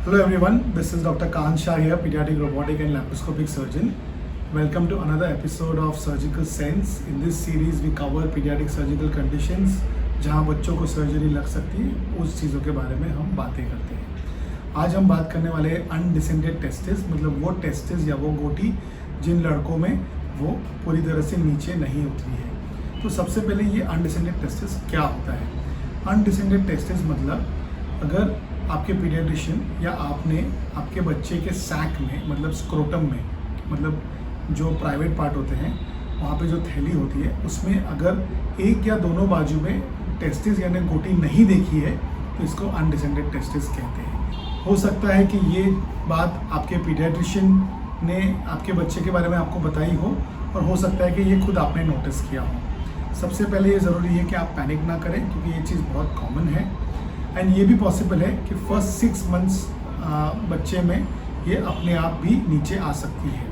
Hello everyone, this is Dr. Khan Shah here, pediatric robotic and laparoscopic surgeon. Welcome to another episode of Surgical Sense. In this series we cover pediatric surgical conditions जहां बच्चों को surgery लग सकती है, उस चीज़ों के बारे में हम बातें करते हैं। आज हम बात करने वाले हैं अनडिसेंडेड टेस्टिस, मतलब वो टेस्टिस या वो गोटी जिन लड़कों में वो पूरी तरह से नीचे नहीं उतरी है। तो सबसे पहले ये अनडिसेंडेड टेस्टिस क्या होता है? अनडिसेंडेड टेस्टिस मतलब अगर आपके पीडियाट्रिशियन या आपने आपके बच्चे के सैक में, मतलब स्क्रोटम में, मतलब जो प्राइवेट पार्ट होते हैं वहाँ पे जो थैली होती है उसमें अगर एक या दोनों बाजू में टेस्टिस यानी गोटी नहीं देखी है तो इसको अनडिसेंडेड टेस्टिस कहते हैं। हो सकता है कि ये बात आपके पीडियाट्रिशियन ने आपके बच्चे के बारे में आपको बताई हो और हो सकता है कि ये खुद आपने नोटिस किया हो। सबसे पहले ये ज़रूरी है कि आप पैनिक ना करें क्योंकि ये चीज़ बहुत कॉमन है एंड ये भी पॉसिबल है कि फर्स्ट 6 मंथ्स बच्चे में ये अपने आप भी नीचे आ सकती है।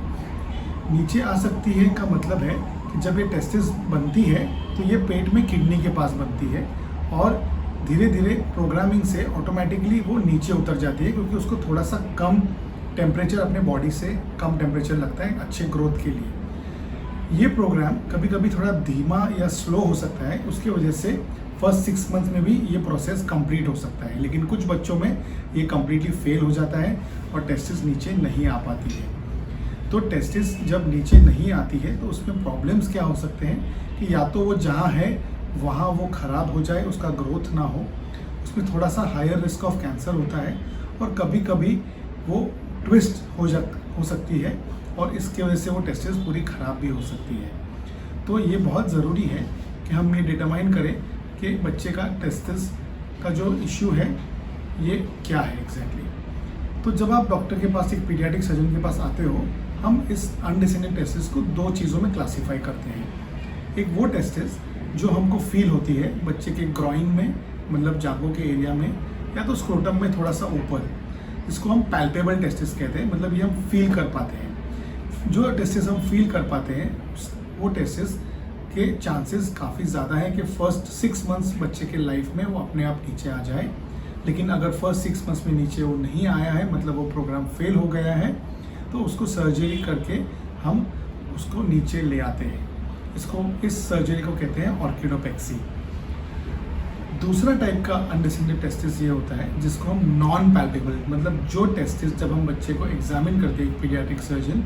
नीचे आ सकती है का मतलब है कि जब ये टेस्टिस बनती है तो ये पेट में किडनी के पास बनती है और धीरे धीरे प्रोग्रामिंग से ऑटोमेटिकली वो नीचे उतर जाती है क्योंकि उसको थोड़ा सा कम टेम्परेचर अपने बॉडी से कम टेम्परेचर लगता है अच्छे ग्रोथ के लिए। ये प्रोग्राम कभी कभी थोड़ा धीमा या स्लो हो सकता है, उसकी वजह से फर्स्ट 6 मंथ्स में भी ये प्रोसेस कंप्लीट हो सकता है, लेकिन कुछ बच्चों में ये कम्प्लीटली फेल हो जाता है और टेस्टिस नीचे नहीं आ पाती है। तो टेस्टिस जब नीचे नहीं आती है तो उसमें प्रॉब्लम्स क्या हो सकते हैं कि या तो वो जहाँ है वहाँ वो ख़राब हो जाए, उसका ग्रोथ ना हो, उसमें थोड़ा सा हायर रिस्क ऑफ कैंसर होता है और कभी कभी वो ट्विस्ट हो सकती है और इसकी वजह से वो टेस्टिस पूरी ख़राब भी हो सकती है। तो ये बहुत ज़रूरी है कि हम ये डिटरमाइन करें कि बच्चे का टेस्टिस का जो इश्यू है ये क्या है एग्जैक्टली। तो जब आप डॉक्टर के पास, एक पीडियाट्रिक सर्जन के पास आते हो, हम इस अनडिसेंडेड टेस्टिस को 2 चीज़ों में क्लासीफाई करते हैं। एक वो टेस्टिस जो हमको फील होती है बच्चे के ग्रॉइन में, मतलब जांघों के एरिया में, या तो स्क्रोटम में थोड़ा सा ऊपर, इसको हम पैल्पेबल टेस्टिस कहते हैं, मतलब ये हम फील कर पाते हैं। जो टेस्टिस हम फील कर पाते हैं वो टेस्टिस के चांसेस काफ़ी ज़्यादा है कि फर्स्ट 6 मंथ्स बच्चे के लाइफ में वो अपने आप नीचे आ जाए। लेकिन अगर फर्स्ट 6 मंथ्स में नीचे वो नहीं आया है, मतलब वो प्रोग्राम फेल हो गया है, तो उसको सर्जरी करके हम उसको नीचे ले आते हैं। इस सर्जरी को कहते हैं ऑर्किडोपेक्सी। दूसरा टाइप का अनडिसेंडेड टेस्टिस ये होता है जिसको हम नॉन पैल्पेबल, मतलब जो टेस्टिस जब हम बच्चे को एग्जामिन करते हैं पीडियाट्रिक सर्जन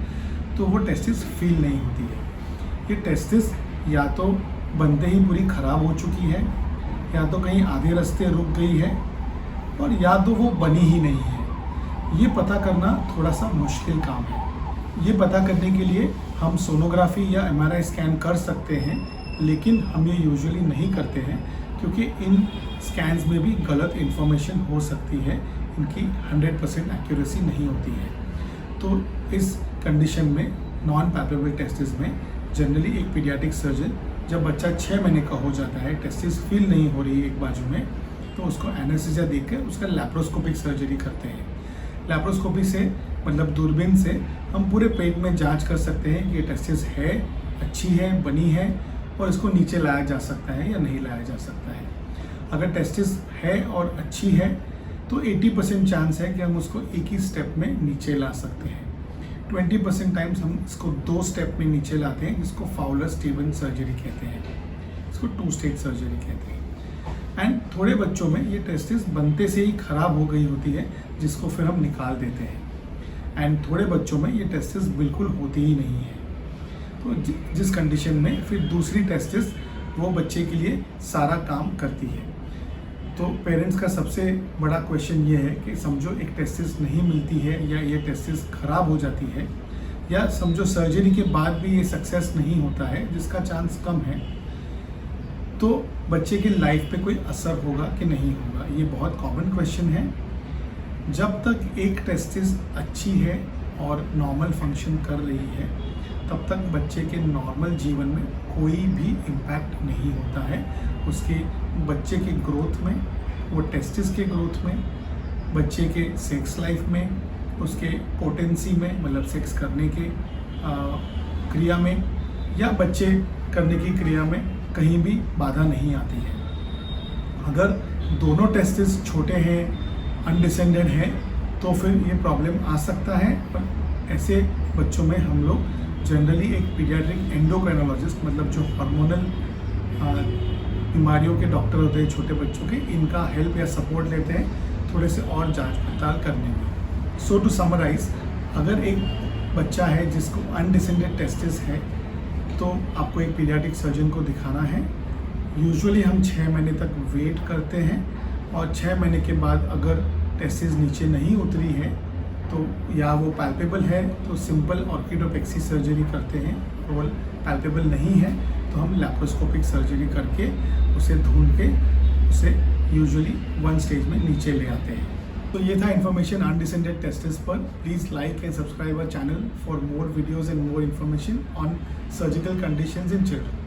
तो वो टेस्टिस फील नहीं होती है। ये टेस्टिस या तो बनते ही पूरी ख़राब हो चुकी है, या तो कहीं आधे रास्ते रुक गई है, और या तो वो बनी ही नहीं है। ये पता करना थोड़ा सा मुश्किल काम है। ये पता करने के लिए हम सोनोग्राफी या MRI स्कैन कर सकते हैं, लेकिन हम ये यूजुअली नहीं करते हैं क्योंकि इन स्कैन्स में भी गलत इन्फॉर्मेशन हो सकती है, इनकी 100% एक्यूरेसी नहीं होती है। तो इस कंडीशन में नॉन पैल्पेबल टेस्टिस में जनरली एक पीडियाट्रिक सर्जन जब बच्चा 6 महीने का हो जाता है, टेस्टिस फील नहीं हो रही है एक बाजू में, तो उसको एनेस्थीसिया देकर उसका लैप्रोस्कोपिक सर्जरी करते हैं। लैप्रोस्कोपी से मतलब दूरबीन से हम पूरे पेट में जांच कर सकते हैं कि ये टेस्टिस है, अच्छी है, बनी है और इसको नीचे लाया जा सकता है या नहीं लाया जा सकता है। अगर टेस्टिस है और अच्छी है तो 80% चांस है कि हम उसको एक ही स्टेप में नीचे ला सकते हैं। 20% टाइम्स हम इसको 2 स्टेप में नीचे लाते हैं, जिसको फाउलर स्टीवन सर्जरी कहते हैं, इसको 2 स्टेज सर्जरी कहते हैं। एंड थोड़े बच्चों में ये टेस्टिस बनते से ही ख़राब हो गई होती है, जिसको फिर हम निकाल देते हैं। एंड थोड़े बच्चों में ये टेस्टिस बिल्कुल होती ही नहीं है। तो जिस कंडीशन में फिर दूसरी टेस्टिस वो बच्चे के लिए सारा काम करती है। तो पेरेंट्स का सबसे बड़ा क्वेश्चन ये है कि समझो एक टेस्टिस नहीं मिलती है या ये टेस्टिस ख़राब हो जाती है, या समझो सर्जरी के बाद भी ये सक्सेस नहीं होता है, जिसका चांस कम है, तो बच्चे की लाइफ पे कोई असर होगा कि नहीं होगा? ये बहुत कॉमन क्वेश्चन है। जब तक एक टेस्टिस अच्छी है और नॉर्मल फंक्शन कर रही है तब तक बच्चे के नॉर्मल जीवन में कोई भी इम्पैक्ट नहीं होता है। उसके बच्चे के ग्रोथ में, वो टेस्टिस के ग्रोथ में, बच्चे के सेक्स लाइफ में, उसके पोटेंसी में, मतलब सेक्स करने के क्रिया में, या बच्चे करने की क्रिया में कहीं भी बाधा नहीं आती है। अगर दोनों टेस्टिस छोटे हैं, अनडिसेंडेड हैं, तो फिर ये प्रॉब्लम आ सकता है। पर ऐसे बच्चों में हम लोग जनरली एक पीडियाट्रिक एंडोक्राइनोलॉजिस्ट, मतलब जो हार्मोनल बीमारियों के डॉक्टर होते हैं छोटे बच्चों के, इनका हेल्प या सपोर्ट लेते हैं थोड़े से और जांच पड़ताल करने में। सो टू समराइज, अगर एक बच्चा है जिसको अनडिसेंडेड टेस्टिस है तो आपको एक पीडियाट्रिक सर्जन को दिखाना है। यूजुअली हम 6 महीने तक वेट करते हैं और 6 महीने के बाद अगर टेस्टिस नीचे नहीं उतरी है तो या वो पैल्पेबल है तो सिंपल ऑर्किडोपेक्सी सर्जरी करते हैं। वो पैल्पेबल नहीं है तो हम लैप्रोस्कोपिक सर्जरी करके उसे ढूंढ के उसे यूजुअली 1 स्टेज में नीचे ले आते हैं। तो ये था इन्फॉर्मेशन अनडिसेंडेड टेस्टिस पर। Please like and subscribe our channel for more videos and more information on surgical conditions in children.